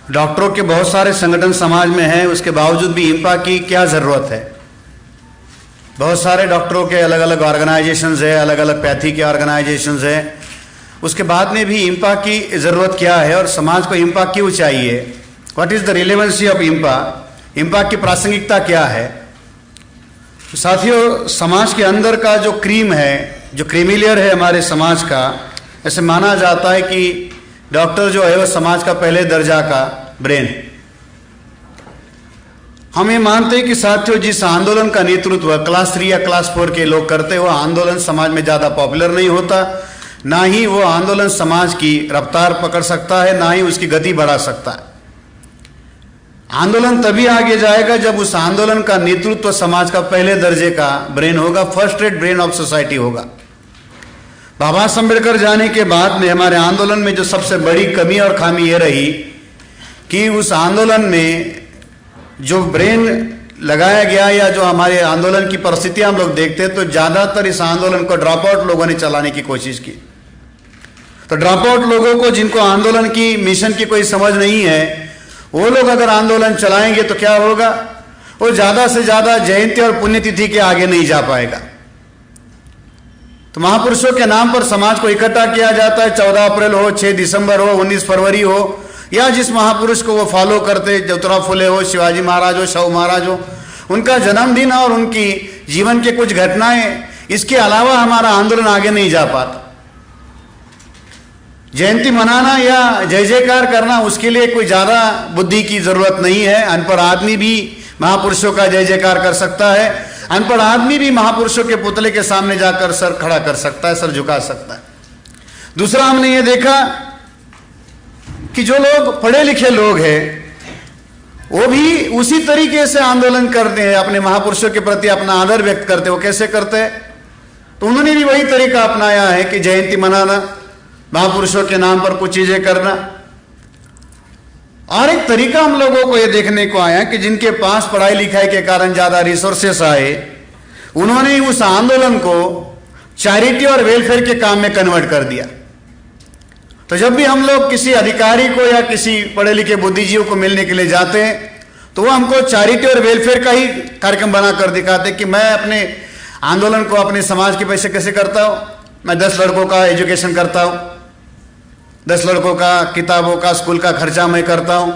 डॉक्टरों के बहुत सारे संगठन समाज में हैं, उसके बावजूद भी इंपा की क्या ज़रूरत है? बहुत सारे डॉक्टरों के अलग अलग ऑर्गेनाइजेशंस है, अलग अलग पैथी के ऑर्गेनाइजेशंस है, उसके बाद में भी इंपा की ज़रूरत क्या है और समाज को इंपा क्यों चाहिए? What is the relevancy of इंपा? इंपा की प्रासंगिकता क्या है? साथियों, समाज के अंदर का जो क्रीम है, जो क्रीमिलियर है हमारे समाज का, ऐसे माना जाता है कि डॉक्टर जो है वो समाज का पहले दर्जा का ब्रेन। हम ये मानते हैं कि साथियों, जिस आंदोलन का नेतृत्व क्लास 3 या क्लास 4 के लोग करते हैं, वो आंदोलन समाज में ज़्यादा पॉपुलर नहीं होता, ना ही वो आंदोलन समाज की रफ्तार पकड़ सकता है, ना ही उसकी गति बढ़ा सकता है। आंदोलन तभी आगे जाएगा जब उस आंदोलन का नेतृत्व समाज का पहले दर्जे का ब्रेन होगा, first rate brain of society होगा। बाबा साहब अम्बेडकर जाने के बाद में हमारे आंदोलन में जो सबसे बड़ी कमी और खामी ये रही कि उस आंदोलन में जो ब्रेन लगाया गया या जो हमारे आंदोलन की परिस्थितियां हम लोग देखते हैं, तो ज़्यादातर इस आंदोलन को ड्रॉप आउट लोगों ने चलाने की कोशिश की। तो ड्रॉप आउट लोगों को, जिनको आंदोलन की मिशन की कोई समझ नहीं है, वो लोग अगर आंदोलन चलाएंगे तो क्या होगा? वो ज़्यादा से ज़्यादा जयंती और पुण्यतिथि के आगे नहीं जा पाएगा। तो महापुरुषों के नाम पर समाज को इकट्ठा किया जाता है, 14 अप्रैल हो, 6 दिसंबर हो, 19 फरवरी हो, या जिस महापुरुष को वो फॉलो करते, ज्योतिराव फुले हो, शिवाजी महाराज हो, शव महाराज हो, उनका जन्मदिन और उनकी जीवन के कुछ घटनाएं, इसके अलावा हमारा आंदोलन आगे नहीं जा पाता। जयंती मनाना या जय जयकार करना, उसके लिए कोई ज़्यादा बुद्धि की ज़रूरत नहीं है। अनपढ़ आदमी भी महापुरुषों का जय जयकार कर सकता है, अनपढ़ आदमी भी महापुरुषों के पुतले के सामने जाकर सर खड़ा कर सकता है, सर झुका सकता है। दूसरा, हमने ये देखा कि जो लोग पढ़े लिखे लोग हैं, वो भी उसी तरीके से आंदोलन करते हैं, अपने महापुरुषों के प्रति अपना आदर व्यक्त करते हैं। वो कैसे करते हैं? तो उन्होंने भी वही तरीका अपनाया है कि जयंती मनाना, महापुरुषों के नाम पर कुछ चीजें करना। और एक तरीका हम लोगों को यह देखने को आया कि जिनके पास पढ़ाई लिखाई के कारण ज्यादा रिसोर्सेस आए, उन्होंने उस आंदोलन को चैरिटी और वेलफेयर के काम में कन्वर्ट कर दिया। तो जब भी हम लोग किसी अधिकारी को या किसी पढ़े लिखे बुद्धिजीवी को मिलने के लिए जाते हैं, तो वो हमको चैरिटी और वेलफेयर का ही कार्यक्रम बना कर दिखाते कि मैं अपने आंदोलन को अपने समाज के पैसे कैसे करता हूँ। मैं 10 लड़कों का एजुकेशन करता हूँ, 10 लड़कों का किताबों का स्कूल का खर्चा मैं करता हूँ,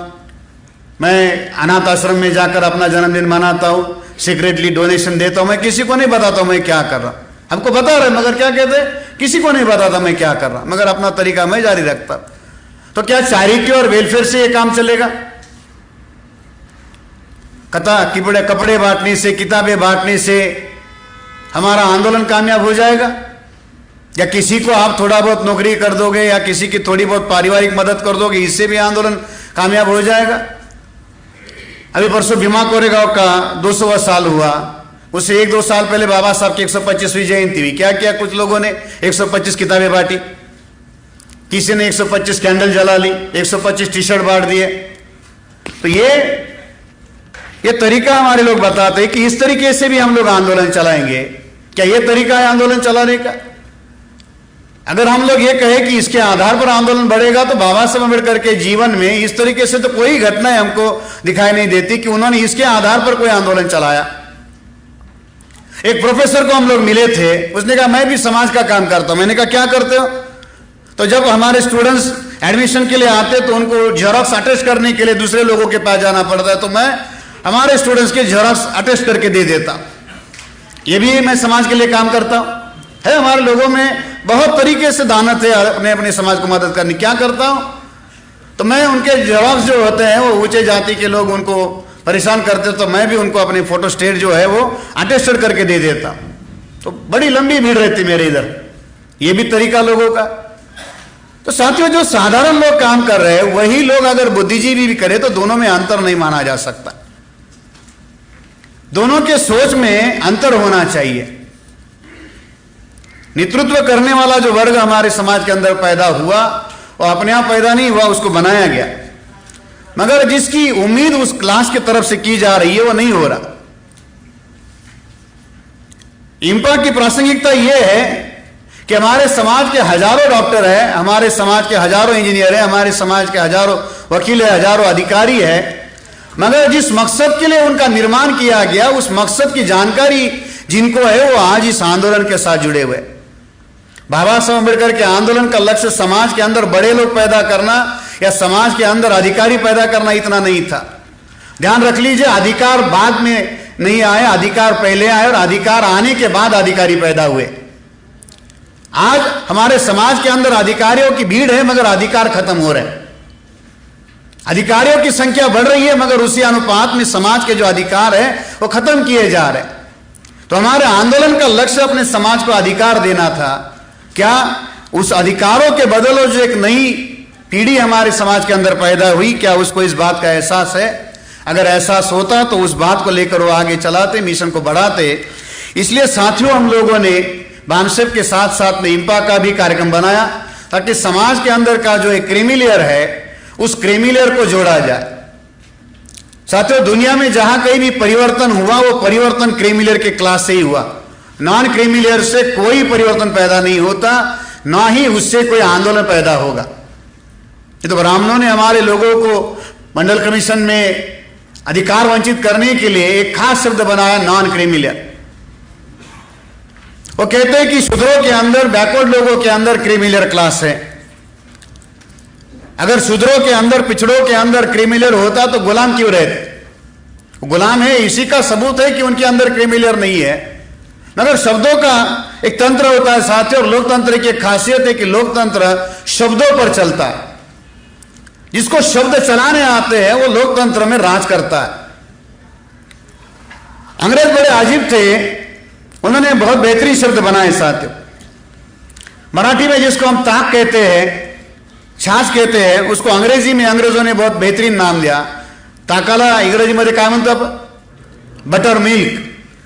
मैं अनाथ आश्रम में जाकर अपना जन्मदिन मनाता हूँ, सीक्रेटली डोनेशन देता हूँ। मैं किसी को नहीं बताता हूँ मैं क्या कर रहा हूँ। हमको बता रहे मगर क्या कहते, किसी को नहीं बताता मैं क्या कर रहा, मगर अपना तरीका मैं जारी रखता। तो क्या चैरिटी और वेलफेयर से ये काम चलेगा? कपड़े बांटने से, किताबें बांटने से हमारा आंदोलन कामयाब हो जाएगा? या किसी को आप थोड़ा बहुत नौकरी कर दोगे या किसी की थोड़ी बहुत पारिवारिक मदद कर दोगे, इससे भी आंदोलन कामयाब हो जाएगा? अभी परसों भीमा कोरेगांव का 200वां साल हुआ, उससे 1-2 साल पहले बाबा साहब की 125वीं जयंती हुई। क्या किया कुछ लोगों ने? 125 किताबें बांटी, किसी ने 125 कैंडल जला ली, 125 टी शर्ट बांट दिए। तो ये तरीका हमारे लोग बताते हैं कि इस तरीके से भी हम लोग आंदोलन चलाएंगे। क्या ये तरीका है आंदोलन चलाने का? अगर हम लोग ये कहें कि इसके आधार पर आंदोलन बढ़ेगा, तो बाबा साहब अम्बेडकर के जीवन में इस तरीके से तो कोई घटना हमको दिखाई नहीं देती कि उन्होंने इसके आधार पर कोई आंदोलन चलाया। एक प्रोफेसर को हम लोग मिले थे, उसने कहा मैं भी समाज का काम करता हूं। मैंने कहा क्या करते हो? तो जब हमारे स्टूडेंट्स एडमिशन के लिए आते तो उनको जेरॉक्स अटेस्ट करने के लिए दूसरे लोगों के पास जाना पड़ता है, तो मैं हमारे स्टूडेंट्स के जेरॉक्स अटेस्ट करके दे देता। ये भी मैं समाज के लिए काम करता हूं। है हमारे लोगों में बहुत तरीके से दानत है अपने अपने समाज को मदद करनी। क्या करता हूं? तो मैं उनके जेरॉक्स जो होते हैं, वो ऊंचे जाति के लोग उनको परेशान करते, तो मैं भी उनको अपनी फोटो स्टेट जो है वो अटेस्टेड करके दे देता। तो बड़ी लंबी भीड़ रहती मेरे इधर। ये भी तरीका लोगों का। तो साथियों, जो साधारण लोग काम कर रहे हैं, वही लोग अगर बुद्धिजीवी भी करे, तो दोनों में अंतर नहीं माना जा सकता। दोनों के सोच में अंतर होना चाहिए। नेतृत्व करने वाला जो वर्ग हमारे समाज के अंदर पैदा हुआ, वो अपने आप पैदा नहीं हुआ, उसको बनाया गया। मगर जिसकी उम्मीद उस क्लास की तरफ से की जा रही है, वो नहीं हो रहा। इंपा की प्रासंगिकता यह है कि हमारे समाज के हजारों डॉक्टर हैं, हमारे समाज के हजारों इंजीनियर हैं, हमारे समाज के हजारों वकील है, हजारों अधिकारी है, मगर जिस मकसद के लिए उनका निर्माण किया गया उस मकसद की जानकारी जिनको है वो आज इस आंदोलन के साथ जुड़े हुए। बाबा साहब अम्बेडकर के आंदोलन का लक्ष्य समाज के अंदर बड़े लोग पैदा करना या समाज के अंदर अधिकारी पैदा करना इतना नहीं था। ध्यान रख लीजिए, अधिकार बाद में नहीं आए, अधिकार पहले आए और अधिकार आने के बाद अधिकारी पैदा हुए। आज हमारे समाज के अंदर अधिकारियों की भीड़ है मगर अधिकार खत्म हो रहे हैं। अधिकारियों की संख्या बढ़ रही है मगर उसी अनुपात में समाज के जो अधिकार है वो खत्म किए जा रहे हैं। तो हमारे आंदोलन का लक्ष्य अपने समाज को अधिकार देना था। क्या उस अधिकारों के बदले जो एक नई पीढ़ी हमारे समाज के अंदर पैदा हुई, क्या उसको इस बात का एहसास है? अगर एहसास होता तो उस बात को लेकर वो आगे चलाते, मिशन को बढ़ाते। इसलिए साथियों, हम लोगों ने बानसेप के साथ साथ में इंपा का भी कार्यक्रम बनाया ताकि समाज के अंदर का जो एक क्रीमी लेयर है उस क्रीमी लेयर को जोड़ा जाए। साथियों, दुनिया में जहां कहीं भी परिवर्तन हुआ वो परिवर्तन क्रीमी लेयर के क्लास से ही हुआ। नॉन क्रीमी लेयर से कोई परिवर्तन पैदा नहीं होता, ना ही उससे कोई आंदोलन पैदा होगा। ये तो ब्राह्मणों ने हमारे लोगों को मंडल कमीशन में अधिकार वंचित करने के लिए एक खास शब्द बनाया, नॉन क्रीमी लेयर। वो कहते हैं कि शूद्रों के अंदर, बैकवर्ड लोगों के अंदर क्रीमी लेयर क्लास है। अगर शूद्रों के अंदर, पिछड़ों के अंदर क्रीमी लेयर होता तो गुलाम क्यों रहते? गुलाम है, इसी का सबूत है कि उनके अंदर क्रीमी लेयर नहीं है। मगर शब्दों का एक तंत्र होता है साथियों, और लोकतंत्र की एक खासियत है कि लोकतंत्र शब्दों पर चलता है। जिसको शब्द चलाने आते हैं वो लोकतंत्र में राज करता है। अंग्रेज बड़े अजीब थे, उन्होंने बहुत बेहतरीन शब्द बनाए साथियों। मराठी में जिसको हम ताक कहते हैं, छाछ कहते हैं, उसको अंग्रेजी में अंग्रेजों ने बहुत बेहतरीन नाम दिया। ताकाला इंग्रजीमध्ये काय म्हणतात? Butter milk.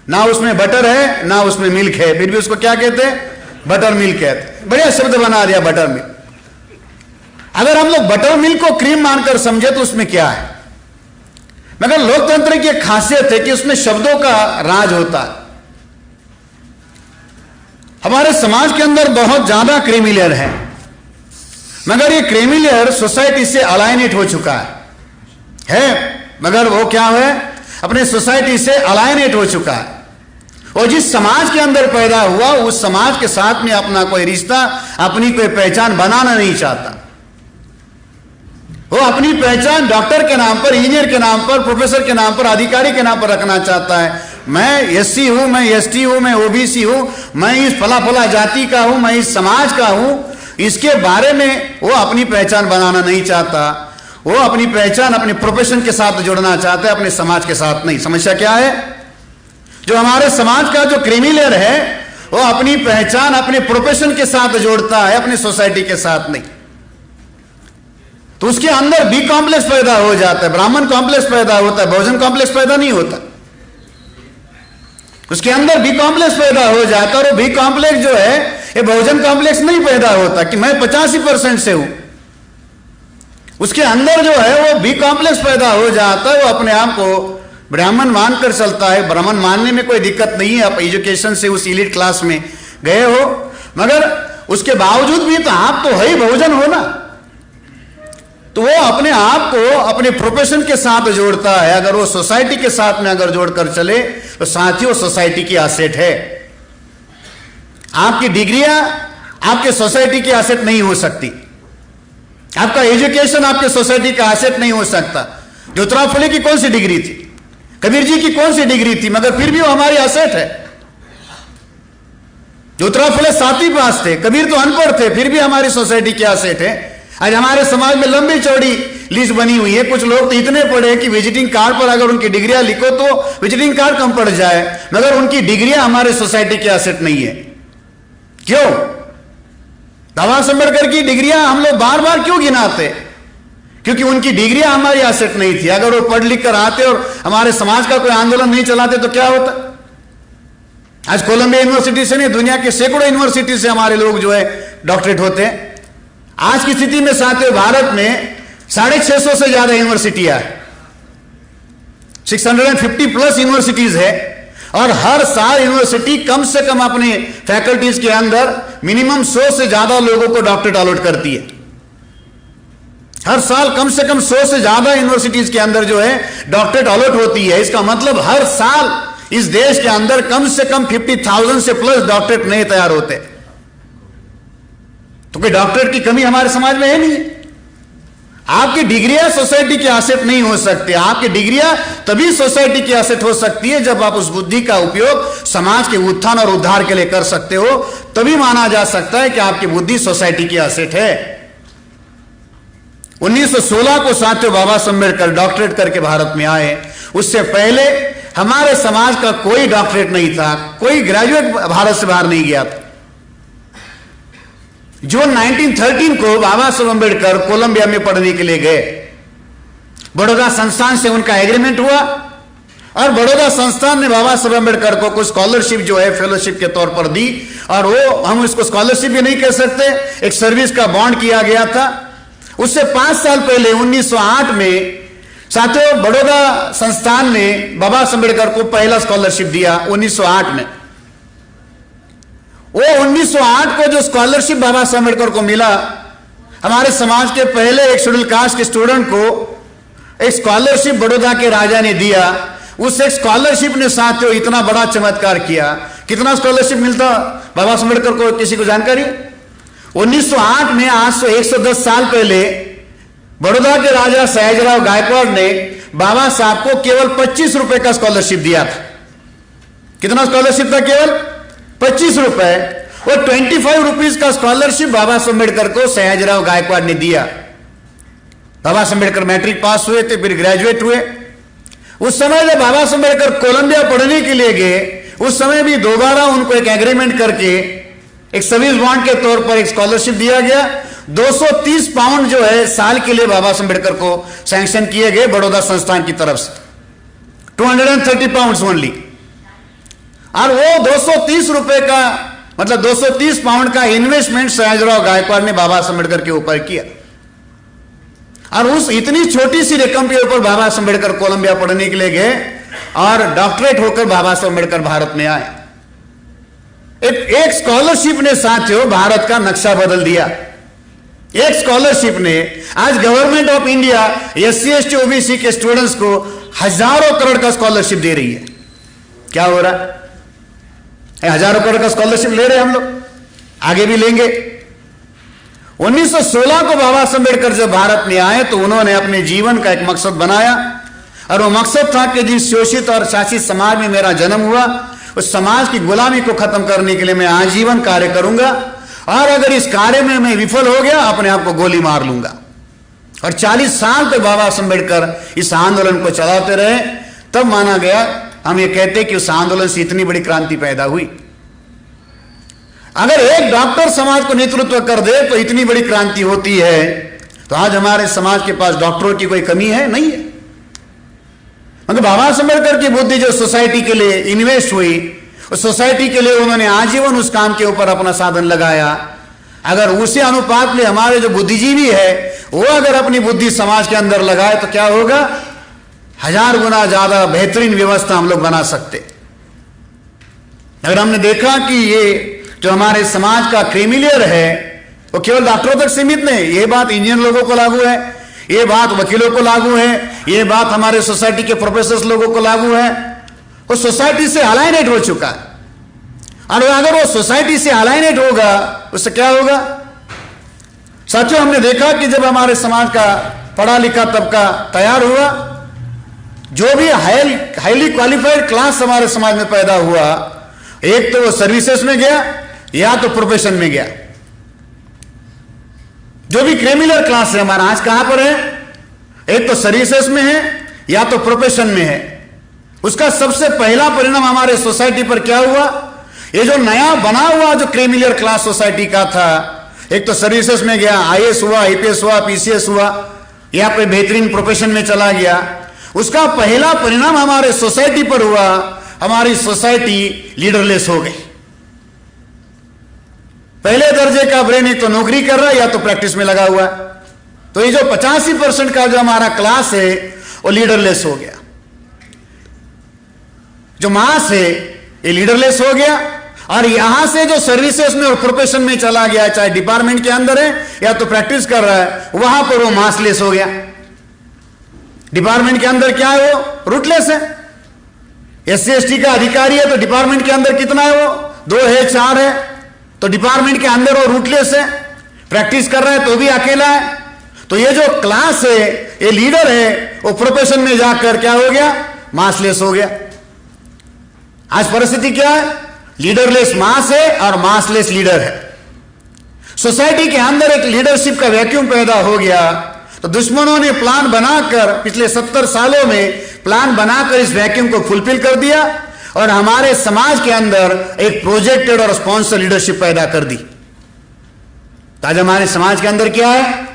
ना उसमें बटर है ना उसमें मिल्क है, फिर भी उसको क्या कहते हैं? बटर मिल्क कहते। बढ़िया शब्द बना दिया, बटर मिल्क। अगर हम लोग बटर मिल्क को क्रीम मानकर समझे तो उसमें क्या है? मगर लोकतंत्र की एक खासियत है कि उसमें शब्दों का राज होता है। हमारे समाज के अंदर बहुत ज्यादा क्रीमी लेयर है, मगर ये क्रीमी लेयर सोसाइटी से अलाइनेट हो चुका है मगर वो क्या है? अपने सोसाइटी से अलाइनेट हो चुका है। और जिस समाज के अंदर पैदा हुआ उस समाज के साथ में अपना कोई रिश्ता, अपनी कोई पहचान बनाना नहीं चाहता। वो अपनी पहचान डॉक्टर के नाम पर, इंजीनियर के नाम पर, प्रोफेसर के नाम पर, अधिकारी के नाम पर रखना चाहता है। मैं एससी हूं, मैं एसटी हूं, मैं ओबीसी हूं, मैं इस फला फला जाति का हूं, मैं इस समाज का हूं। इसके बारे में वो अपनी पहचान बनाना नहीं चाहता। वो अपनी पहचान अपने प्रोफेशन के साथ जोड़ना चाहता है, अपने समाज के साथ नहीं। समस्या क्या है? जो हमारे समाज का जो क्रीमी लेयर है वो अपनी पहचान अपने प्रोफेशन के साथ जोड़ता है, अपनी सोसाइटी के साथ नहीं। तो उसके अंदर बी कॉम्प्लेक्स पैदा हो जाता है, ब्राह्मण कॉम्प्लेक्स पैदा होता है, बहुजन कॉम्प्लेक्स पैदा नहीं होता। उसके अंदर बी कॉम्प्लेक्स पैदा हो जाता है और बी कॉम्प्लेक्स जो है ये बहुजन कॉम्प्लेक्स नहीं पैदा होता कि मैं 85% से हूं। उसके अंदर जो है वो बी कॉम्प्लेक्स पैदा हो जाता है। वो अपने आप को ब्राह्मण मानकर चलता है। ब्राह्मण मानने में कोई दिक्कत नहीं है, आप एजुकेशन से उस एलीट क्लास में गए हो, मगर उसके बावजूद भी तो आप तो है ही बहुजन हो ना। तो वो अपने आप को अपने प्रोफेशन के साथ जोड़ता है। अगर वो सोसाइटी के साथ में अगर जोड़कर चले तो साथियों सोसाइटी की एसेट है। आपकी डिग्रियां आपके सोसाइटी की एसेट नहीं हो सकती। आपका एजुकेशन आपके सोसाइटी का एसेट नहीं हो सकता। ज्योतिराव फुले की कौन सी डिग्री थी? कबीर जी की कौन सी डिग्री थी? मगर फिर भी वो हमारी एसेट है। ज्योतिराव फुले 7वीं पास थे, कबीर तो अनपढ़ थे, फिर भी हमारी सोसाइटी की एसेट है। आज हमारे समाज में लंबी चौड़ी लिस्ट बनी हुई है। कुछ लोग तो इतने पढ़े कि विजिटिंग कार्ड पर अगर उनकी डिग्रियां लिखो तो विजिटिंग कार्ड कम पड़ जाए, मगर उनकी डिग्रियां हमारे सोसाइटी की एसेट नहीं है। क्यों? बाबा साहब अम्बेडकर की डिग्रियां हम लोग बार बार क्यों गिनाते? क्योंकि उनकी डिग्रियां हमारी एसेट नहीं थी। अगर वो पढ़ लिख कर आते और हमारे समाज का कोई आंदोलन नहीं चलाते तो क्या होता? आज कोलंबिया यूनिवर्सिटी से नहीं, दुनिया के सैकड़ों यूनिवर्सिटी से हमारे लोग जो है डॉक्टरेट होते हैं। आज की स्थिति में साथियों भारत में 650 से ज्यादा यूनिवर्सिटियां है, 650 प्लस यूनिवर्सिटीज है। और हर साल यूनिवर्सिटी कम से कम अपने फैकल्टीज के अंदर मिनिमम 100 से ज्यादा लोगों को डॉक्टरेट अलॉट करती है। हर साल कम से कम 100 से ज्यादा यूनिवर्सिटीज के अंदर जो है डॉक्टरेट अलॉट होती है। इसका मतलब हर साल इस देश के अंदर कम से कम 50,000 से प्लस डॉक्टरेट नए तैयार होते। तो कोई डॉक्टरेट की कमी हमारे समाज में है नहीं। आपकी डिग्रियां सोसाइटी की एसेट नहीं हो सकती। आपकी डिग्रियां तभी सोसाइटी की एसेट हो सकती है जब आप उस बुद्धि का उपयोग समाज के उत्थान और उद्धार के लिए कर सकते हो, तभी माना जा सकता है कि आपकी बुद्धि सोसाइटी की एसेट है। 1916 को साथियों बाबा साहब अम्बेडकर डॉक्टरेट करके भारत में आए। उससे पहले हमारे समाज का कोई डॉक्टरेट नहीं था, कोई ग्रेजुएट भारत से बाहर नहीं गया था। जून 1913 को बाबा साहब अम्बेडकर कोलंबिया में पढ़ने के लिए गए। बड़ौदा संस्थान से उनका एग्रीमेंट हुआ और बड़ौदा संस्थान ने बाबा साहब अम्बेडकर को कुछ स्कॉलरशिप जो है फेलोशिप के तौर पर दी, और वो हम इसको स्कॉलरशिप भी नहीं कह सकते, एक सर्विस का बॉन्ड किया गया था। उससे 5 साल पहले 1908 में साथियों बड़ौदा संस्थान ने बाबा साहब अम्बेडकर को पहला स्कॉलरशिप दिया 1908 में। वो 1908 को जो स्कॉलरशिप बाबा साहब अम्बेडकर को मिला, हमारे समाज के पहले एक शेड्यूल कास्ट के स्टूडेंट को एक स्कॉलरशिप बड़ौदा के राजा ने दिया। उस एक स्कॉलरशिप ने साथियों इतना बड़ा चमत्कार किया। कितना स्कॉलरशिप मिलता बाबा साहब अम्बेडकर को, किसी को जानकारी? 1908 में, आज से 110 साल पहले, बड़ौदा के राजा सयाजीराव गायकवाड़ ने बाबा साहब को केवल 25 रुपए का स्कॉलरशिप दिया था। कितना स्कॉलरशिप था? केवल 25 रुपए। वो 25 रुपीज का स्कॉलरशिप बाबा साहब अम्बेडकर को सयाजीराव गायकवाड़ ने दिया। बाबा साहब अम्बेडकर मैट्रिक पास हुए थे, फिर ग्रेजुएट हुए। उस समय जब बाबा साहब अम्बेडकर कोलंबिया पढ़ने के लिए गए, उस समय भी दोबारा उनको एक एग्रीमेंट करके एक सर्विस बॉन्ड के तौर पर एक स्कॉलरशिप दिया गया। 230 पाउंड जो है साल के लिए बाबा साहब अम्बेडकर को सैंक्शन किए गए बड़ौदा संस्थान की तरफ से, 230 पाउंड ओनली। और वो 230 रुपए का मतलब 230 पाउंड का इन्वेस्टमेंट सयाजीराव गायकवाड़ ने बाबा साहब अम्बेडकर के ऊपर किया। और उस इतनी छोटी सी रकम के ऊपर बाबा साहब अम्बेडकर कोलंबिया पढ़ने के लिए गए और डॉक्टरेट होकर बाबा साहब अम्बेडकर भारत में आए। एक स्कॉलरशिप ने साथियों भारत का नक्शा बदल दिया। एक स्कॉलरशिप ने आज government of India SC ST OBC के स्टूडेंट्स को हजारों करोड़ का स्कॉलरशिप दे रही है। क्या हो रहा है? हजारों करोड़ का स्कॉलरशिप ले रहे हैं हम लोग, आगे भी लेंगे। 1916 को बाबा साहब अम्बेडकर जब भारत में आए तो उन्होंने अपने जीवन का एक मकसद बनाया, और वो मकसद था कि जिस शोषित और शासित समाज में मेरा जन्म हुआ, उस समाज की गुलामी को खत्म करने के लिए मैं आजीवन कार्य करूंगा, और अगर इस कार्य में मैं विफल हो गया अपने आप को गोली मार लूंगा। और 40 साल तक बाबा साहब अम्बेडकर इस आंदोलन को चलाते रहे। तब माना गया, हम ये कहते कि उस आंदोलन से इतनी बड़ी क्रांति पैदा हुई। अगर एक डॉक्टर समाज को नेतृत्व कर दे तो इतनी बड़ी क्रांति होती है। तो आज हमारे समाज के पास डॉक्टरों की कोई कमी है? नहीं है। मगर बाबा साहब अम्बेडकर की बुद्धि जो सोसाइटी के लिए इन्वेस्ट हुई, उस सोसाइटी के लिए उन्होंने आजीवन उस काम के ऊपर अपना साधन लगाया। अगर उसी अनुपात में हमारे जो बुद्धिजीवी है वो अगर अपनी बुद्धि समाज के अंदर लगाए तो क्या होगा? 1000 गुना ज्यादा बेहतरीन व्यवस्था हम लोग बना सकते। अगर हमने देखा कि ये जो हमारे समाज का क्रीमिलियर है वो केवल डॉक्टरों तक सीमित नहीं, ये बात इंजीनियर लोगों को लागू है, ये बात वकीलों को लागू है, ये बात हमारे सोसाइटी के प्रोफेसर लोगों को लागू है। वो सोसाइटी से अलाइनेट हो चुका है। और अगर वो सोसाइटी से अलाइनेट होगा उससे क्या होगा? साथियों, हमने देखा कि जब हमारे समाज का पढ़ा लिखा तबका तैयार हुआ, जो भी हाईली क्वालिफाइड क्लास हमारे समाज में पैदा हुआ, एक तो वो सर्विसेज में गया या तो प्रोफेशन में गया। जो भी क्रिमिनल क्लास है हमारा आज कहां पर है? एक तो सर्विसेज में है या तो प्रोफेशन में है। उसका सबसे पहला परिणाम हमारे सोसाइटी पर क्या हुआ? ये जो नया बना हुआ जो क्रिमिनल क्लास सोसाइटी का था, एक तो सर्विसेज में गया, IAS हुआ, IPS हुआ, PCS हुआ, या कोई बेहतरीन प्रोफेशन में चला गया। उसका पहला परिणाम हमारे सोसाइटी पर हुआ, हमारी सोसाइटी लीडरलेस हो गई। पहले दर्जे का ब्रेन एक तो नौकरी कर रहा है या तो प्रैक्टिस में लगा हुआ है। तो ये जो 85% का जो हमारा क्लास है वो लीडरलेस हो गया। जो मास है ये लीडरलेस हो गया। और यहां से जो सर्विसेज में और प्रोफेशन में चला गया, चाहे डिपार्टमेंट के अंदर है या तो प्रैक्टिस कर रहा है, वहां पर वो मासलेस हो गया। डिपार्टमेंट के अंदर क्या है, वो रूटलेस है। SC ST का अधिकारी है तो डिपार्टमेंट के अंदर कितना है, वो 2 है 4 है, तो डिपार्टमेंट के अंदर वो रूटलेस है। प्रैक्टिस कर रहा है तो भी अकेला है। तो ये जो क्लास है, ये लीडर है, वो प्रोफेशन में जाकर क्या हो गया, मासलेस हो गया। आज परिस्थिति क्या है, लीडरलेस मास है और मासलेस लीडर है। सोसाइटी के अंदर एक लीडरशिप का वैक्यूम पैदा हो गया। तो दुश्मनों ने प्लान बनाकर, पिछले 70 सालों में प्लान बनाकर इस वैक्यूम को फुलफिल कर दिया और हमारे समाज के अंदर एक प्रोजेक्टेड और स्पॉन्सर लीडरशिप पैदा कर दी। आज हमारे समाज के अंदर क्या है,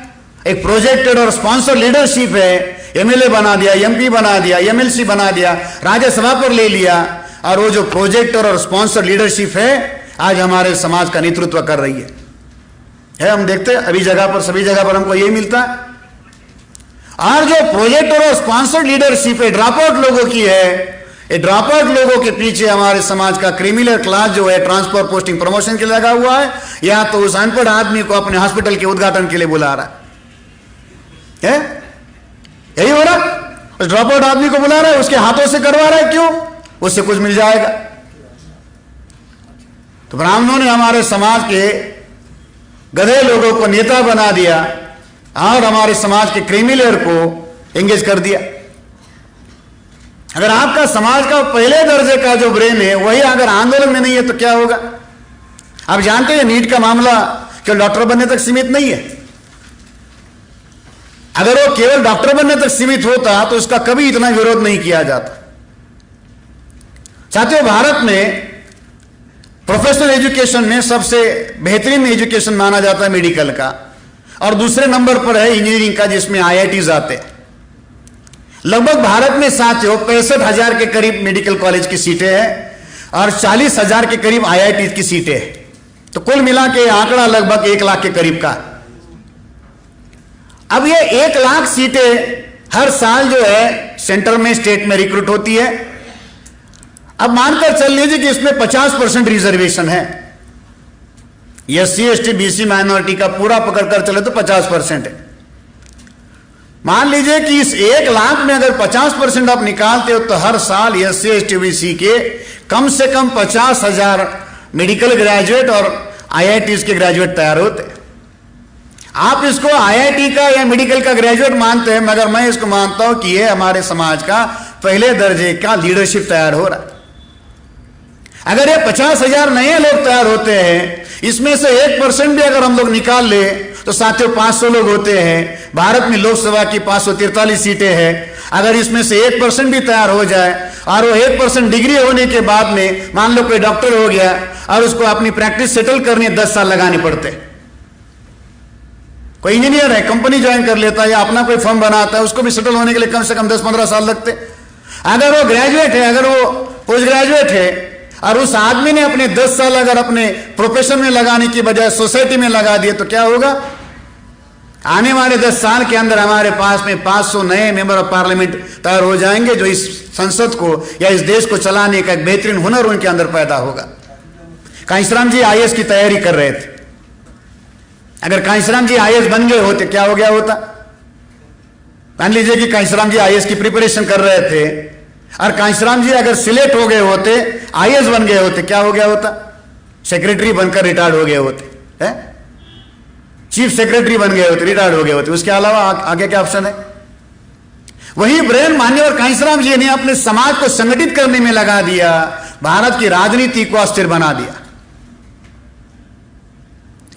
एक प्रोजेक्टेड और स्पॉन्सर लीडरशिप है। MLA बना दिया, MP बना दिया, MLC बना दिया, राज्यसभा पर ले लिया, और वो जो प्रोजेक्टर और स्पॉन्सर लीडरशिप है आज हमारे समाज का नेतृत्व कर रही है। हम देखते हैं अभी जगह पर, सभी जगह पर हमको यही मिलता है। और जो प्रोजेक्टर और स्पॉन्सर लीडरशिप है ड्रॉप आउट लोगों की है, ये ड्रॉप आउट लोगों के पीछे हमारे समाज का क्रिमिनल क्लास जो है ट्रांसफर, पोस्टिंग, प्रमोशन के लिए लगा हुआ है, या तो उस अनपढ़ आदमी को अपने हॉस्पिटल के उद्घाटन के लिए बुला रहा है। यही हो रहा, उस ड्रॉप आउट आदमी को बुला रहा है, उसके हाथों से करवा रहा है, क्यों, उससे कुछ मिल जाएगा। तो ब्राह्मणों ने हमारे समाज के गधे लोगों को नेता बना दिया और हमारे समाज के क्रिमिनल को एंगेज कर दिया। अगर आपका समाज का पहले दर्जे का जो ब्रेन है वही अगर आंदोलन में नहीं है तो क्या होगा। आप जानते हैं नीट का मामला केवल डॉक्टर बनने तक सीमित नहीं है। अगर वो केवल डॉक्टर बनने तक सीमित होता तो उसका कभी इतना विरोध नहीं किया जाता। साथियों, भारत में प्रोफेशनल एजुकेशन में सबसे बेहतरीन एजुकेशन माना जाता है मेडिकल का, और दूसरे नंबर पर है इंजीनियरिंग का, जिसमें IITs आते हैं। लगभग भारत में साथियों 65,000 के करीब मेडिकल कॉलेज की सीटें हैं और 40,000 के करीब IIT की सीटें हैं। तो कुल मिला के आंकड़ा लगभग 1 लाख के करीब का। अब ये 1 लाख सीटें हर साल जो है सेंटर में, स्टेट में रिक्रूट होती है। अब मानकर चल लीजिए कि इसमें 50% रिजर्वेशन है। SC ST BC माइनॉरिटी का पूरा पकड़कर चले तो 50% है। मान लीजिए कि इस 1 लाख में अगर 50% आप निकालते हो तो हर साल SC ST BC के कम से कम 50,000 मेडिकल ग्रेजुएट और IITs के ग्रेजुएट तैयार होते। आप इसको IIT का या मेडिकल का ग्रेजुएट मानते हैं, मगर मैं इसको मानता हूं कि यह हमारे समाज का पहले दर्जे का लीडरशिप तैयार हो रहा है। अगर ये 50,000 नए लोग तैयार होते हैं, इसमें से 1% भी अगर हम लोग निकाल ले तो साथियों 500 लोग होते हैं। भारत में लोकसभा की 543 सीटें हैं। अगर इसमें से 1% भी तैयार हो जाए और वो 1% डिग्री होने के बाद में मान लो कोई डॉक्टर हो गया और उसको अपनी प्रैक्टिस सेटल करने 10 साल लगाने पड़ते। कोई इंजीनियर है, कंपनी ज्वाइन कर लेता है या अपना कोई फर्म बनाता है, उसको भी सेटल होने के लिए कम से कम 10-15 साल लगते। अगर वो ग्रेजुएट है, अगर वो पोस्ट ग्रेजुएट है और उस आदमी ने अपने 10 साल अगर अपने प्रोफेशन में लगाने की बजाय सोसाइटी में लगा दिए तो क्या होगा। आने वाले 10 साल के अंदर हमारे पास में 500 नए मेंबर ऑफ पार्लियामेंट तैयार हो जाएंगे, जो इस संसद को या इस देश को चलाने का एक बेहतरीन हुनर उनके अंदर पैदा होगा। कांशीराम जी IAS की तैयारी कर रहे थे। अगर कांशीराम जी IAS बन गए होते क्या हो गया होता। मान लीजिए कि कांशीराम जी IAS की प्रिपरेशन कर रहे थे और कांशीराम जी अगर सिलेक्ट हो गए होते, IAS बन गए होते, क्या हो गया होता। सेक्रेटरी बनकर रिटायर्ड हो गए होते, है? चीफ सेक्रेटरी बन गए होते, रिटायर्ड हो गए होते। उसके अलावा आगे क्या ऑप्शन है। वही ब्रेन मान्यवर कांशीराम जी ने अपने समाज को संगठित करने में लगा दिया, भारत की राजनीति को अस्थिर बना दिया।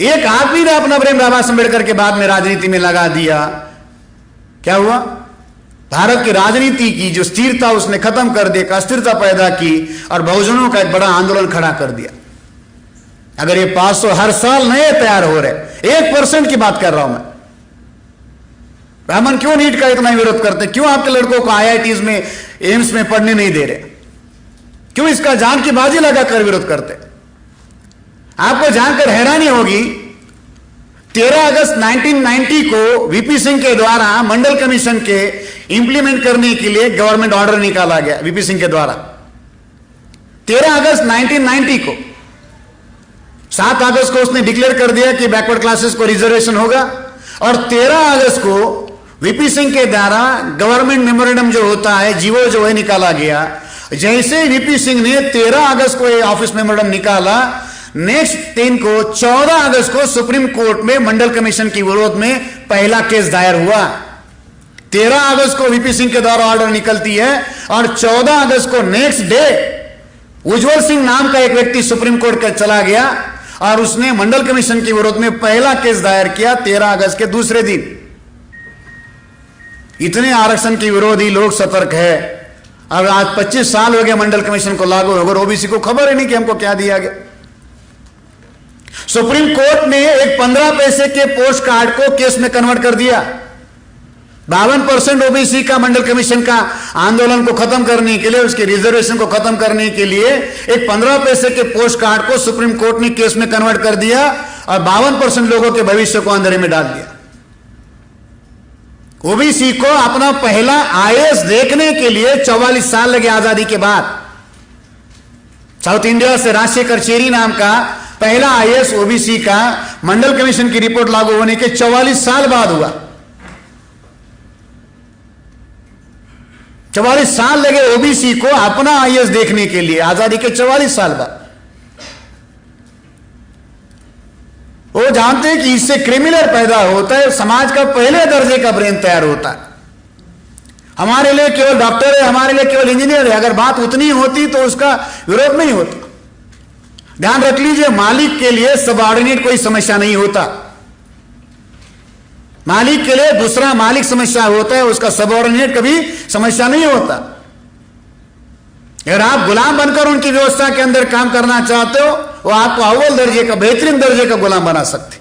एक आदमी ने अपना ब्रेन बाबा साहब अम्बेडकर के बाद में राजनीति में लगा दिया, क्या हुआ। भारत की राजनीति की जो स्थिरता उसने खत्म कर दी, अस्थिरता पैदा की और बहुजनों का एक बड़ा आंदोलन खड़ा कर दिया। अगर ये 500 हर साल नए तैयार हो रहे, 1% की बात कर रहा हूं मैं। ब्राह्मण क्यों नीट का इतना विरोध करते, क्यों आपके लड़कों को IITs में, एम्स में पढ़ने नहीं दे रहे, क्यों इसका जान की बाजी लगाकर विरोध करते। आपको जानकर हैरानी होगी, 13 अगस्त 1990 को VP सिंह के द्वारा मंडल कमीशन के इंप्लीमेंट करने के लिए गवर्नमेंट ऑर्डर निकाला गया। VP सिंह के द्वारा 13 अगस्त 1990 को 7 अगस्त को उसने डिक्लेयर कर दिया कि बैकवर्ड क्लासेस को रिजर्वेशन होगा, और 13 अगस्त को वीपी सिंह के द्वारा गवर्नमेंट मेमोरेंडम जो होता है, जीवो जो है, निकाला गया। जैसे वीपी सिंह ने 13 अगस्त को ये ऑफिस मेमोरेंडम निकाला, नेक्स्ट दिन को 14 अगस्त को सुप्रीम कोर्ट में मंडल कमीशन के विरोध में पहला केस दायर हुआ। 13 अगस्त को वीपी सिंह के द्वारा ऑर्डर निकलती है, और 14 अगस्त को नेक्स्ट डे उज्जवल सिंह नाम का एक व्यक्ति सुप्रीम कोर्ट का चला गया और उसने मंडल कमीशन के विरोध में पहला केस दायर किया 13 अगस्त के दूसरे दिन। इतने आरक्षण के विरोधी लोग सतर्क है। अब आज 25 साल हो गए मंडल कमीशन को लागू होकर, ओबीसी को खबर ही नहीं कि हमको क्या दिया गया। सुप्रीम कोर्ट ने एक 15 पैसे के पोस्ट कार्ड को केस में कन्वर्ट कर दिया। 52% ओबीसी का मंडल कमीशन का आंदोलन को खत्म करने के लिए, उसके रिजर्वेशन को खत्म करने के लिए एक 15 पैसे के पोस्ट कार्ड को सुप्रीम कोर्ट ने केस में कन्वर्ट कर दिया और 52% लोगों के भविष्य को अंधेरे में डाल दिया। ओबीसी को अपना पहला आईएएस देखने के लिए 44 साल लगे आजादी के बाद। साउथ इंडिया से राजशेखर चेरी नाम का पहला आईएएस ओबीसी का मंडल कमीशन की रिपोर्ट लागू होने के 44 साल बाद हुआ। 44 साल लगे ओबीसी को अपना आईएएस देखने के लिए, आजादी के 44 साल बाद। वो जानते हैं कि इससे क्रिमिनल पैदा होता है, समाज का पहले दर्जे का ब्रेन तैयार होता है। हमारे लिए केवल डॉक्टर है, हमारे लिए केवल इंजीनियर है, अगर बात उतनी होती तो उसका विरोध नहीं होता। ध्यान रख लीजिए, मालिक के लिए सबऑर्डिनेट कोई समस्या नहीं होता। मालिक के लिए दूसरा मालिक समस्या होता है, उसका सबऑर्डिनेट कभी समस्या नहीं होता। अगर आप गुलाम बनकर उनकी व्यवस्था के अंदर काम करना चाहते हो, वो आपको अव्वल दर्जे का, बेहतरीन दर्जे का गुलाम बना सकते।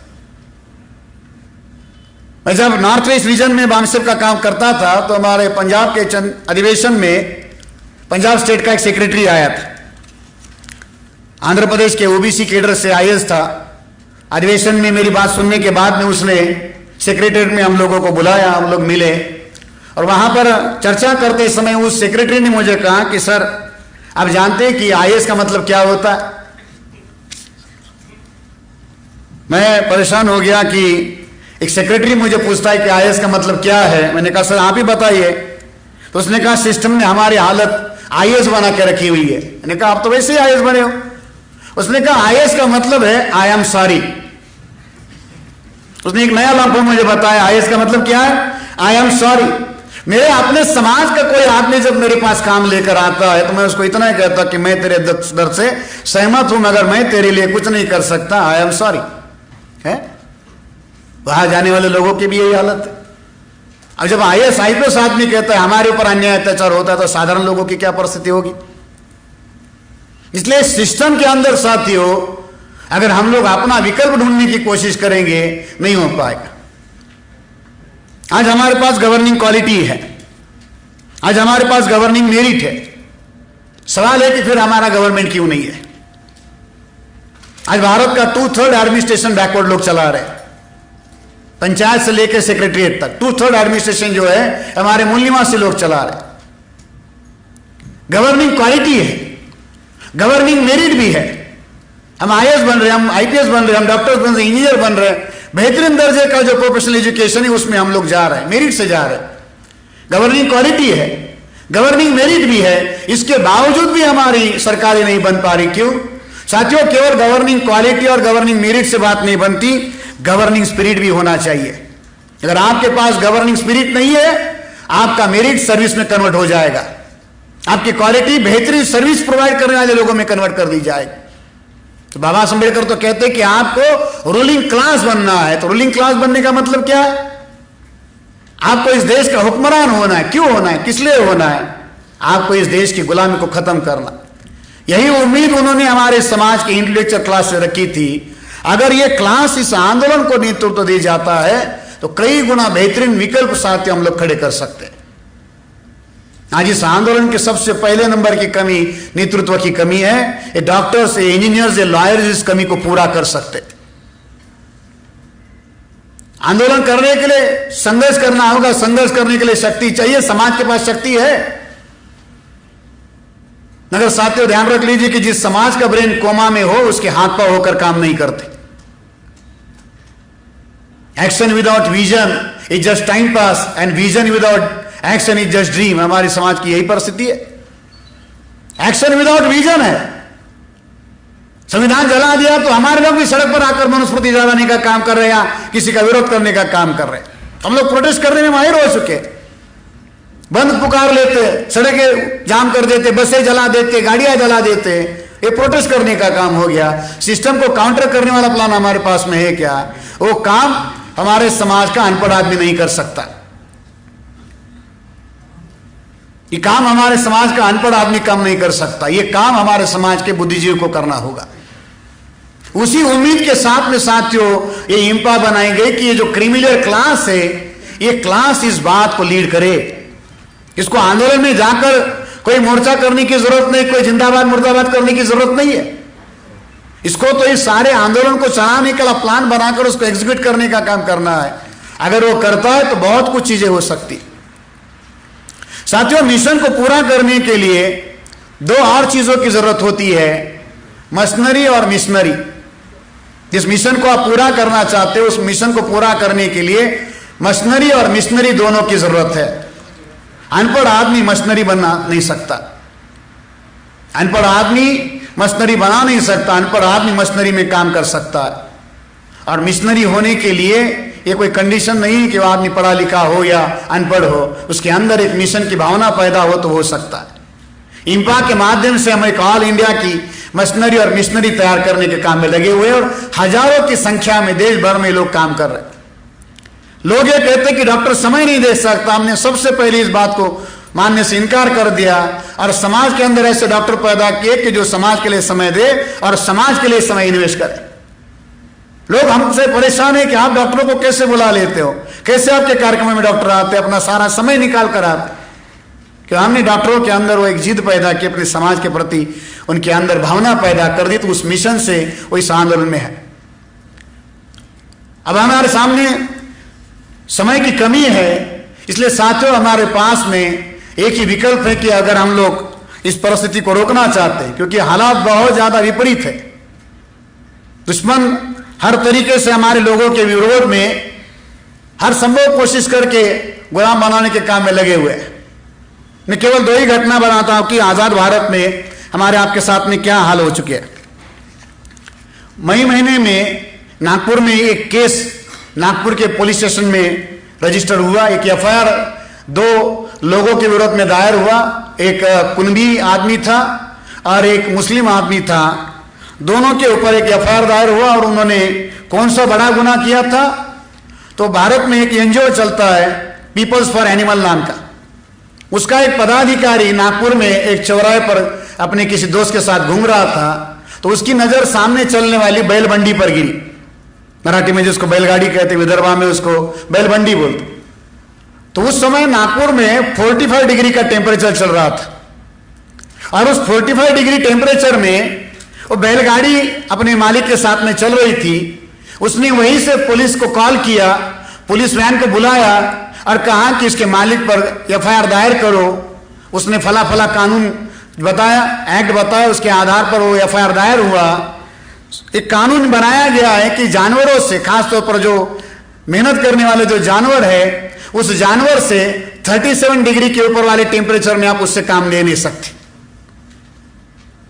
मैं जब नॉर्थ ईस्ट रीजन में बामसेप का काम करता था तो हमारे पंजाब के अधिवेशन में पंजाब स्टेट का एक सेक्रेटरी आया था, आंध्र प्रदेश के ओबीसी कैडर से आईएएस था। अधिवेशन में मेरी बात सुनने के बाद में उसने सेक्रेटरीट में हम लोगों को बुलाया, हम लोग मिले और वहां पर चर्चा करते समय उस सेक्रेटरी ने मुझे कहा कि सर, आप जानते हैं कि आईएएस का मतलब क्या होता है? मैं परेशान हो गया कि एक सेक्रेटरी मुझे पूछता है कि आईएएस का मतलब क्या है। मैंने कहा सर आप ही बताइए। तो उसने कहा सिस्टम ने हमारी हालत आईएएस बना के रखी हुई है। मैंने कहा आप तो वैसे ही आईएएस बने हो। उसने कहा आईएएस का मतलब है आई एम सॉरी। उसने एक नया लफ्ज़ मुझे बताया, आईएएस का मतलब क्या है? I am sorry. मेरे अपने समाज का कोई आदमी जब मेरे पास काम लेकर आता है तो मैं उसको इतना ही कहता कि मैं तेरे दर्द से सहमत हूं, मगर मैं तेरे लिए कुछ नहीं कर सकता, आई एम सॉरी। है वहां जाने वाले लोगों की भी यही हालत है। अब जब आईएएस आईपीएस आदमी कहता है हमारे ऊपर अन्याय अत्याचार होता है तो साधारण लोगों की क्या परिस्थिति होगी? इसलिए सिस्टम के अंदर साथियों, अगर हम लोग अपना विकल्प ढूंढने की कोशिश करेंगे नहीं हो पाएगा। आज हमारे पास गवर्निंग क्वालिटी है, आज हमारे पास गवर्निंग मेरिट है। सवाल है कि फिर हमारा गवर्नमेंट क्यों नहीं है? आज भारत का 2/3 एडमिनिस्ट्रेशन बैकवर्ड लोग चला रहे हैं, पंचायत से लेकर सेक्रेटरीट तक 2/3 एडमिनिस्ट्रेशन जो है हमारे मूल निवासी लोग चला रहे हैं। गवर्निंग क्वालिटी है, गवर्निंग मेरिट भी है। हम आईएएस बन रहे हैं, हम आईपीएस बन रहे हैं, हम डॉक्टर बन रहे हैं, इंजीनियर बन रहे हैं। बेहतरीन दर्जे का जो प्रोफेशनल एजुकेशन है उसमें हम लोग जा रहे हैं, मेरिट से जा रहे हैं। गवर्निंग क्वालिटी है, गवर्निंग मेरिट भी है, इसके बावजूद भी हमारी सरकारें नहीं बन पा रही। क्यों साथियों? केवल गवर्निंग क्वालिटी और गवर्निंग मेरिट से बात नहीं बनती, गवर्निंग स्पिरिट भी होना चाहिए। अगर आपके पास गवर्निंग स्पिरिट नहीं है, आपका मेरिट सर्विस में कन्वर्ट हो जाएगा, आपकी क्वालिटी बेहतरीन सर्विस प्रोवाइड करने वाले लोगों में कन्वर्ट कर दी जाएगी। तो बाबा साहब अम्बेडकर तो कहते हैं कि आपको रूलिंग क्लास बनना है। तो रूलिंग क्लास बनने का मतलब क्या है? आपको इस देश का हुक्मरान होना है। क्यों होना है? किस लिए होना है? आपको इस देश की गुलामी को खत्म करना। यही उम्मीद उन्होंने हमारे समाज के इंटेलेक्चुअल क्लास से रखी थी। अगर यह क्लास इस आंदोलन को नेतृत्व दे जाता है तो कई गुना बेहतरीन विकल्प साथ हम लोग खड़े कर सकते हैं। आज इस आंदोलन के सबसे पहले नंबर की कमी नेतृत्व की कमी है। ये डॉक्टर्स, ये इंजीनियर्स, ये लॉयर्स इस कमी को पूरा कर सकते। आंदोलन करने के लिए संघर्ष करना होगा, संघर्ष करने के लिए शक्ति चाहिए। समाज के पास शक्ति है। मगर साथियों ध्यान रख लीजिए कि जिस समाज का ब्रेन कोमा में हो उसके हाथ पांव होकर काम नहीं करते। Action without vision is just time pass and vision without action is just dream. हमारे समाज की यही परिस्थिति है। एक्शन विदाउट विजन है। संविधान जला दिया तो हमारे लोग भी सड़क पर आकर मनुस्मृति जलाने का काम कर रहे हैं या किसी का विरोध करने का काम कर रहे हैं। हम लोग प्रोटेस्ट करने में माहिर हो चुके, बंद पुकार लेते, सड़कें जाम कर देते, बसें जला देते, गाड़ियां जला देते। ये प्रोटेस्ट करने का काम हो गया। सिस्टम को काउंटर करने वाला प्लान हमारे पास में है क्या? वो काम हमारे समाज का अनपढ़ आदमी नहीं कर सकता। ये काम हमारे समाज का अनपढ़ आदमी काम नहीं कर सकता। ये काम हमारे समाज के बुद्धिजीवी को करना होगा। उसी उम्मीद के साथ में साथियों ये इंपा बनाई गई कि ये जो क्रिमिनल क्लास है ये क्लास इस बात को लीड करे। इसको आंदोलन में जाकर कोई मोर्चा करने की जरूरत नहीं, कोई जिंदाबाद मुर्दाबाद करने की जरूरत नहीं है। इसको तो इस सारे आंदोलन को चलाने का प्लान बनाकर उसको एग्जीक्यूट करने का काम करना है। अगर वो करता है तो बहुत कुछ चीजें हो सकती। साथियों मिशन को पूरा करने के लिए दो और चीजों की जरूरत होती है, मशीनरी और मिशनरी। जिस मिशन को आप पूरा करना चाहते हो उस मिशन को पूरा करने के लिए मशीनरी और मिशनरी दोनों की जरूरत है। अनपढ़ आदमी मशीनरी बना नहीं सकता, अनपढ़ आदमी मशीनरी बना नहीं सकता। अनपढ़ आदमी मशीनरी में काम कर सकता है। और मिशनरी होने के लिए ये कोई कंडीशन नहीं है कि वो आदमी पढ़ा लिखा हो या अनपढ़ हो, उसके अंदर एक मिशन की भावना पैदा हो तो हो सकता है। इंपा के माध्यम से हम एक ऑल इंडिया की मशीनरी और मिशनरी तैयार करने के काम में लगे हुए और हजारों की संख्या में देश भर में लोग काम कर रहे हैं। लोग ये कहते हैं कि डॉक्टर समय नहीं दे सकता। हमने सबसे पहले इस बात को मानने से इनकार कर दिया और समाज के अंदर ऐसे डॉक्टर पैदा किए कि जो समाज के लिए समय दे और समाज के लिए समय इन्वेस्ट करे। लोग हमसे परेशान है कि आप डॉक्टरों को कैसे बुला लेते हो, कैसे आपके कार्यक्रम में डॉक्टर आते हैं, अपना सारा समय निकाल कर आते। कि हमने डॉक्टरों के अंदर वो एक जिद पैदा की, अपने समाज के प्रति उनके अंदर भावना पैदा कर दी, तो उस मिशन से वो इस आंदोलन में है। अब हमारे सामने समय की कमी है, इसलिए साथियों हमारे पास में एक ही विकल्प है कि अगर हम लोग इस परिस्थिति को रोकना चाहते हैं, क्योंकि हालात बहुत ज्यादा विपरीत है। दुश्मन हर तरीके से हमारे लोगों के विरोध में हर संभव कोशिश करके गुलाम बनाने के काम में लगे हुए हैं। मैं केवल दो ही घटना बनाता हूं कि आजाद भारत में हमारे आपके साथ में क्या हाल हो चुके हैं। मई महीने में नागपुर में एक केस नागपुर के पुलिस स्टेशन में रजिस्टर हुआ। एक एफआईआर दो लोगों के विरोध में दायर हुआ। एक कुनबी आदमी था और एक मुस्लिम आदमी था। दोनों के ऊपर एक एफआईआर दायर हुआ और उन्होंने कौन सा बड़ा गुनाह किया था? तो भारत में एक एनजीओ चलता है पीपल्स फॉर एनिमल नाम का, उसका एक पदाधिकारी नागपुर में एक चौराहे पर अपने किसी दोस्त के साथ घूम रहा था, तो उसकी नजर सामने चलने वाली बैलबंडी पर गिरी। मराठी में जिसको बैलगाड़ी कहते, विदर्भा में उसको बैलबंडी बोलते। तो उस समय नागपुर में 45 डिग्री का टेम्परेचर चल रहा था और उस 45 डिग्री टेम्परेचर में वो बैलगाड़ी अपने मालिक के साथ में चल रही थी। उसने वहीं से पुलिस को कॉल किया, पुलिस वैन को बुलाया और कहा कि इसके मालिक पर एफआईआर दायर करो। उसने फला फला कानून बताया, एक्ट बताया, उसके आधार पर वो एफआईआर दायर हुआ। एक कानून बनाया गया है कि जानवरों से, खासतौर पर जो मेहनत करने वाले जो जानवर है, उस जानवर से 37 डिग्री के ऊपर वाले टेम्परेचर में आप उससे काम ले नहीं सकते।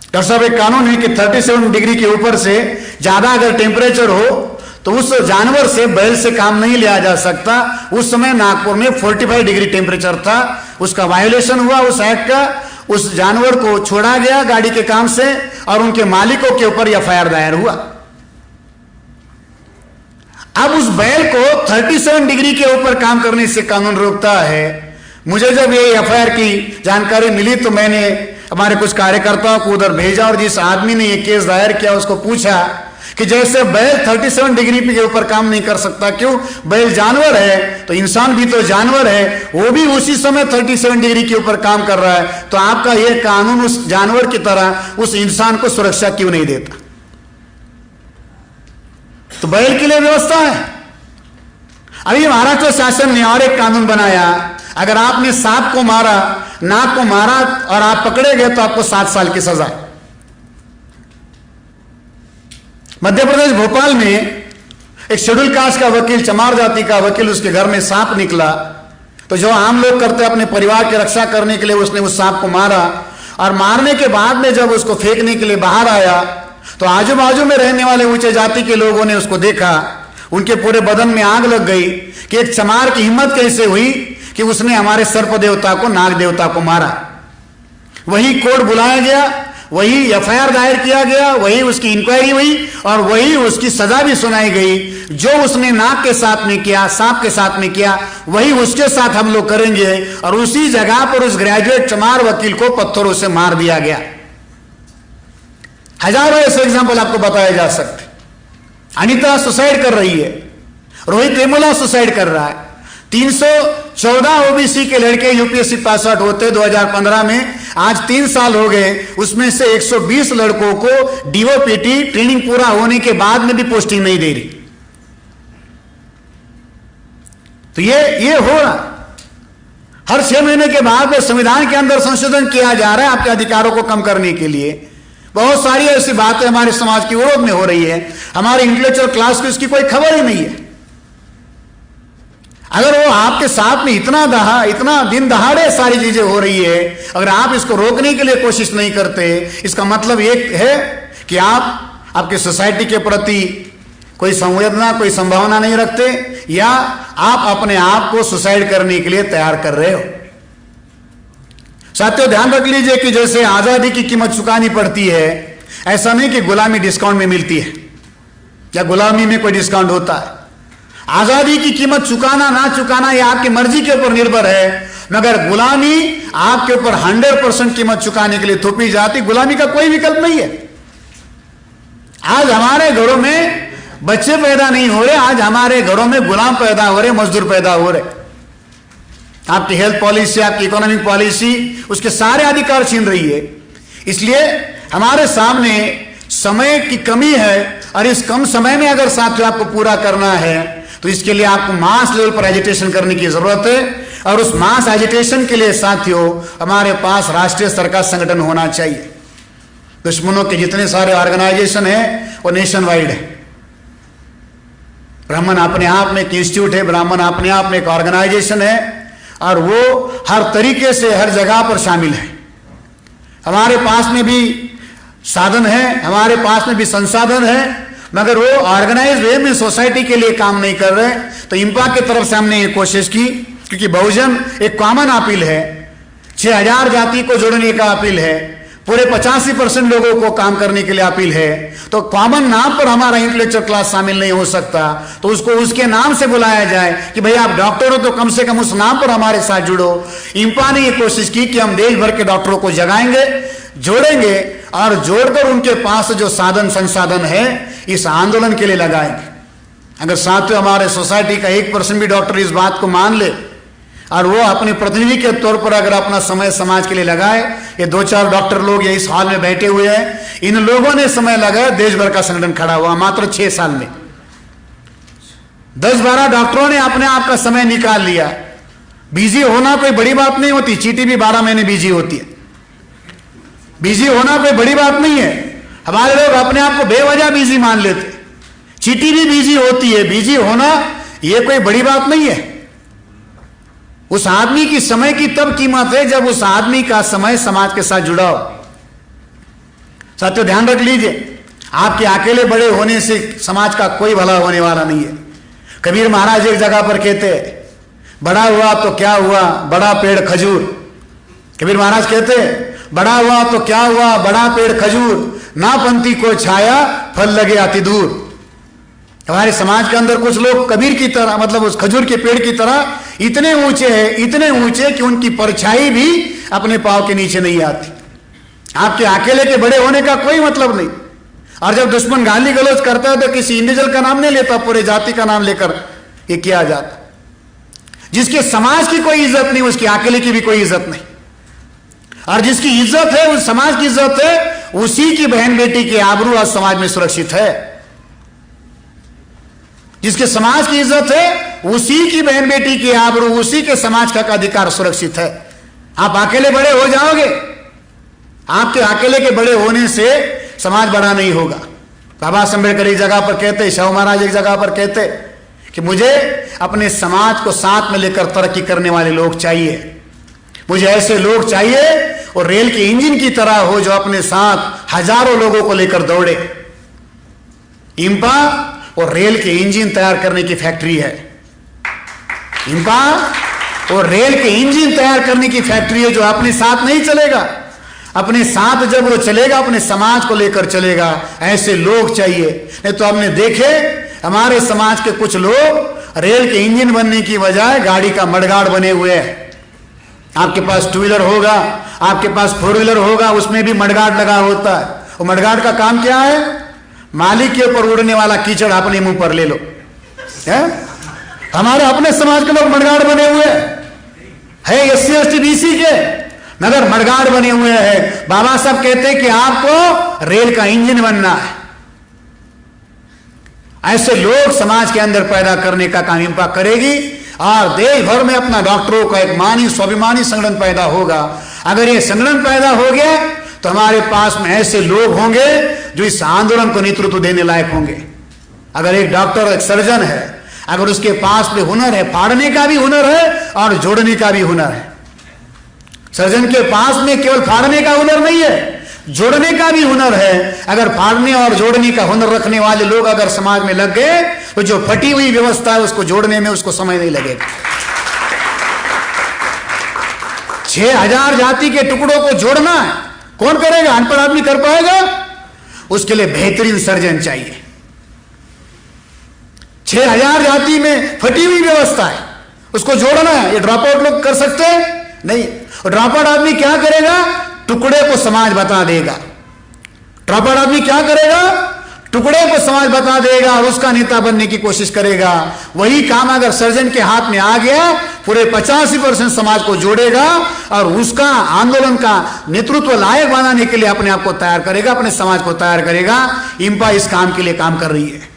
डॉक्टर साहब एक कानून है कि 37 डिग्री के ऊपर से ज्यादा अगर टेम्परेचर हो तो उस जानवर से, बैल से काम नहीं लिया जा सकता। उस समय नागपुर में 45 डिग्री टेम्परेचर था, उसका वायोलेशन हुआ उस एक्ट का। उस जानवर को छोड़ा गया गाड़ी के काम से और उनके मालिकों के ऊपर एफआईआर दायर हुआ। अब उस बैल को 37 डिग्री के ऊपर काम करने से कानून रोकता है। मुझे जब ये एफआईआर की जानकारी मिली तो मैंने हमारे कुछ कार्यकर्ताओं को उधर भेजा और जिस आदमी ने ये केस दायर किया उसको पूछा कि जैसे बैल 37 डिग्री के ऊपर काम नहीं कर सकता, क्यों? बैल जानवर है तो इंसान भी तो जानवर है, वो भी उसी समय 37 डिग्री के ऊपर काम कर रहा है, तो आपका यह कानून उस जानवर की तरह उस इंसान को सुरक्षा क्यों नहीं देता? तो बैल के लिए व्यवस्था है। अभी महाराष्ट्र शासन ने और एक कानून बनाया, अगर आपने सांप को मारा नाक को मारा और आप पकड़े गए तो आपको 7 साल की सजा। मध्य प्रदेश भोपाल में एक शेड्यूल कास्ट का वकील, चमार जाति का वकील, उसके घर में सांप निकला तो जो आम लोग करते अपने परिवार की रक्षा करने के लिए उसने उस सांप को मारा, और मारने के बाद में जब उसको फेंकने के लिए बाहर आया तो आजू बाजू में रहने वाले ऊंचे जाति के लोगों ने उसको देखा, उनके पूरे बदन में आग लग गई कि एक चमार की हिम्मत कैसे हुई कि उसने हमारे सर्प देवता को, नाग देवता को मारा। वही कोर्ट बुलाया गया, वही एफआईआर दायर किया गया, वही उसकी इंक्वायरी हुई और वही उसकी सजा भी सुनाई गई। जो उसने नाग के साथ में किया, सांप के साथ में किया, वही उसके साथ हम लोग करेंगे। और उसी जगह पर उस ग्रेजुएट चमार वकील को पत्थरों से मार दिया गया। हजारों ऐसे एग्जाम्पल आपको बताए जा सकते। अनीता सुसाइड कर रही है, रोहित वेमुला सुसाइड कर रहा है। 314 ओबीसी के लड़के यूपीएससी पास आउट होते 2015 में, आज 3 साल हो गए, उसमें से 120 लड़कों को डीओपीटी ट्रेनिंग पूरा होने के बाद में भी पोस्टिंग नहीं दे रही। तो ये हो रहा। हर 6 महीने के बाद में संविधान के अंदर संशोधन किया जा रहा है आपके अधिकारों को कम करने के लिए। बहुत सारी ऐसी बातें हमारे समाज के विरोध में हो रही है, हमारे इंटेलेक्चुअल क्लास को इसकी कोई खबर ही नहीं है। अगर वो आपके साथ में इतना दिन दहाड़े सारी चीजें हो रही है, अगर आप इसको रोकने के लिए कोशिश नहीं करते, इसका मतलब ये है कि आप आपके सोसाइटी के प्रति कोई संवेदना, कोई संभावना नहीं रखते, या आप अपने आप को सुसाइड करने के लिए तैयार कर रहे हो। साथियों, ध्यान रख लीजिए कि जैसे आजादी की कीमत चुकानी पड़ती है, ऐसा नहीं कि गुलामी डिस्काउंट में मिलती है या गुलामी में कोई डिस्काउंट होता है। आजादी की कीमत चुकाना ना चुकाना यह आपकी मर्जी के ऊपर निर्भर है, मगर गुलामी आपके ऊपर 100% कीमत चुकाने के लिए थोपी जाती। गुलामी का कोई विकल्प नहीं है। आज हमारे घरों में बच्चे पैदा नहीं हो रहे, आज हमारे घरों में गुलाम पैदा हो रहे, मजदूर पैदा हो रहे। आपकी हेल्थ पॉलिसी, आपकी इकोनॉमिक पॉलिसी उसके सारे अधिकार छीन रही है। इसलिए हमारे सामने समय की कमी है, और इस कम समय में अगर साथियों आपको पूरा करना है तो इसके लिए आपको मास लेवल पर एजिटेशन करने की जरूरत है। और उस मास एजिटेशन के लिए साथियों हमारे पास राष्ट्रीय स्तर का संगठन होना चाहिए। दुश्मनों के जितने सारे ऑर्गेनाइजेशन है वो नेशन वाइड है। ब्राह्मण अपने आप में एक इंस्टीट्यूट है, ब्राह्मण अपने आप में एक ऑर्गेनाइजेशन है, और वो हर तरीके से हर जगह पर शामिल है। हमारे पास में भी साधन है, हमारे पास में भी संसाधन है, मगर वो ऑर्गेनाइज वे में सोसाइटी के लिए काम नहीं कर रहे। तो इंपा की तरफ से हमने ये कोशिश की, क्योंकि बहुजन एक कॉमन अपील है, 6000 जाति को जोड़ने का अपील है, पूरे 85% लोगों को काम करने के लिए अपील है। तो कॉमन नाम पर हमारा इंटेलेक्चुअल क्लास शामिल नहीं हो सकता, तो उसको उसके नाम से बुलाया जाए कि भाई आप डॉक्टर हो तो कम से कम उस नाम पर हमारे साथ जुड़ो। इंपा ने ये कोशिश की कि हम देश भर के डॉक्टरों को जगाएंगे, जोड़ेंगे, और जोड़कर उनके पास जो साधन संसाधन है इस आंदोलन के लिए लगाएंगे। अगर साथियों हमारे सोसाइटी का 1% भी डॉक्टर इस बात को मान ले और वो अपने प्रतिनिधि के तौर पर अगर अपना समय समाज के लिए लगाए, ये 2-4 डॉक्टर लोग ये इस हॉल में बैठे हुए हैं, इन लोगों ने समय लगाया, देश भर का संगठन खड़ा हुआ मात्र 6 साल में। 10-12 डॉक्टरों ने अपने आप का समय निकाल लिया। बिजी होना कोई बड़ी बात नहीं होती, चीटी भी 12 महीने बिजी होती है। बिजी होना कोई बड़ी बात नहीं है। हमारे लोग अपने आप को बेवजह बिजी मान लेते, चीटी भी बिजी होती है। बिजी होना यह कोई बड़ी बात नहीं है। उस आदमी की समय की तब कीमत है जब उस आदमी का समय समाज के साथ जुड़ा हो। साथियों ध्यान रख लीजिए, आपके अकेले बड़े होने से समाज का कोई भला होने वाला नहीं है। कबीर महाराज एक जगह पर कहते हैं, बड़ा हुआ तो क्या हुआ, बड़ा पेड़ खजूर। कबीर महाराज कहते हैं, बड़ा हुआ तो क्या हुआ, बड़ा पेड़ खजूर, ना पंथी को छाया, फल लगे अति दूर। हमारे समाज के अंदर कुछ लोग कबीर की तरह, मतलब उस खजूर के पेड़ की तरह इतने ऊंचे हैं, इतने ऊंचे कि उनकी परछाई भी अपने पांव के नीचे नहीं आती। आपके अकेले के बड़े होने का कोई मतलब नहीं। और जब दुश्मन गाली गलौज करता है तो किसी इंडिविजुअल का नाम नहीं लेता, पूरे जाति का नाम लेकर ये किया जाता। जिसके समाज की कोई इज्जत नहीं, उसकी अकेले की भी कोई इज्जत नहीं। और जिसकी इज्जत है, उस समाज की इज्जत है, उसी की बहन बेटी की आबरू आज समाज में सुरक्षित है। जिसके समाज की इज्जत है, उसी की बहन बेटी की आबरू, उसी के समाज का अधिकार सुरक्षित है। आप अकेले बड़े हो जाओगे, आपके अकेले के बड़े होने से समाज बड़ा नहीं होगा। बाबा साहब अम्बेडकर एक जगह पर कहते, शाहू महाराज एक जगह पर कहते कि मुझे अपने समाज को साथ में लेकर तरक्की करने वाले लोग चाहिए। मुझे ऐसे लोग चाहिए और रेल के इंजन की तरह हो जो अपने साथ हजारों लोगों को लेकर दौड़े। इंपा और रेल के इंजन तैयार करने की फैक्ट्री है। इंपा और रेल के इंजन तैयार करने की फैक्ट्री है जो अपने साथ नहीं चलेगा। अपने साथ जब वो चलेगा अपने समाज को लेकर चलेगा। ऐसे लोग चाहिए। नहीं तो हमने देखे हमारे समाज के कुछ लोग रेल के इंजन बनने की बजाय गाड़ी का मडगाड़ बने हुए हैं। आपके पास टू व्हीलर होगा, आपके पास फोर व्हीलर होगा, उसमें भी मडगाड़ लगा होता है। वो मडगाड़ का काम क्या है? मालिक के ऊपर उड़ने वाला कीचड़ अपने मुंह पर ले लो। है? हमारे अपने समाज के लोग मडगाड़ बने हुए हैं, एससी एसटी बीसी के, मगर मडगाड़ बने हुए हैं। बाबा साहब कहते हैं कि आपको रेल का इंजन बनना है। ऐसे लोग समाज के अंदर पैदा करने का काम इंपा करेगी और देश भर में अपना डॉक्टरों का एक मानी स्वाभिमानी संगठन पैदा होगा। अगर ये संगठन पैदा हो गया तो हमारे पास में ऐसे लोग होंगे जो इस आंदोलन को नेतृत्व देने लायक होंगे। अगर एक डॉक्टर, एक सर्जन है, अगर उसके पास में हुनर है, फाड़ने का भी हुनर है और जोड़ने का भी हुनर है। सर्जन के पास में केवल फाड़ने का हुनर नहीं है, जोड़ने का भी हुनर है। अगर फाड़ने और जोड़ने का हुनर रखने वाले लोग अगर समाज में लग गए तो जो फटी हुई व्यवस्था है उसको जोड़ने में उसको समय नहीं लगेगा। 6000 जाति के टुकड़ों को जोड़ना है, कौन करेगा? अनपढ़ आदमी कर पाएगा? उसके लिए बेहतरीन सर्जन चाहिए। 6000 जाति में फटी हुई व्यवस्था है, उसको जोड़ना है। ये ड्रॉप आउट लोग कर सकते हैं? नहीं। और ड्रॉप आउट आदमी क्या करेगा? टुकड़े को समाज बता देगा। ड्रॉप आउट आदमी क्या करेगा? टुकड़े को समाज बता देगा और उसका नेता बनने की कोशिश करेगा। वही काम अगर सर्जन के हाथ में आ गया, पूरे 85% समाज को जोड़ेगा और उसका आंदोलन का नेतृत्व लायक बनाने के लिए अपने आप को तैयार करेगा, अपने समाज को तैयार करेगा। इंपा इस काम के लिए काम कर रही है।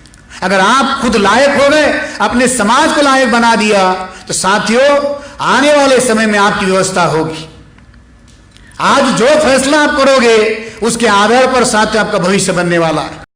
अगर आप खुद लायक हो गए, अपने समाज को लायक बना दिया, तो साथियों आने वाले समय में आपकी व्यवस्था होगी। आज जो फैसला आप करोगे उसके आधार पर साथियों आपका भविष्य बनने वाला है।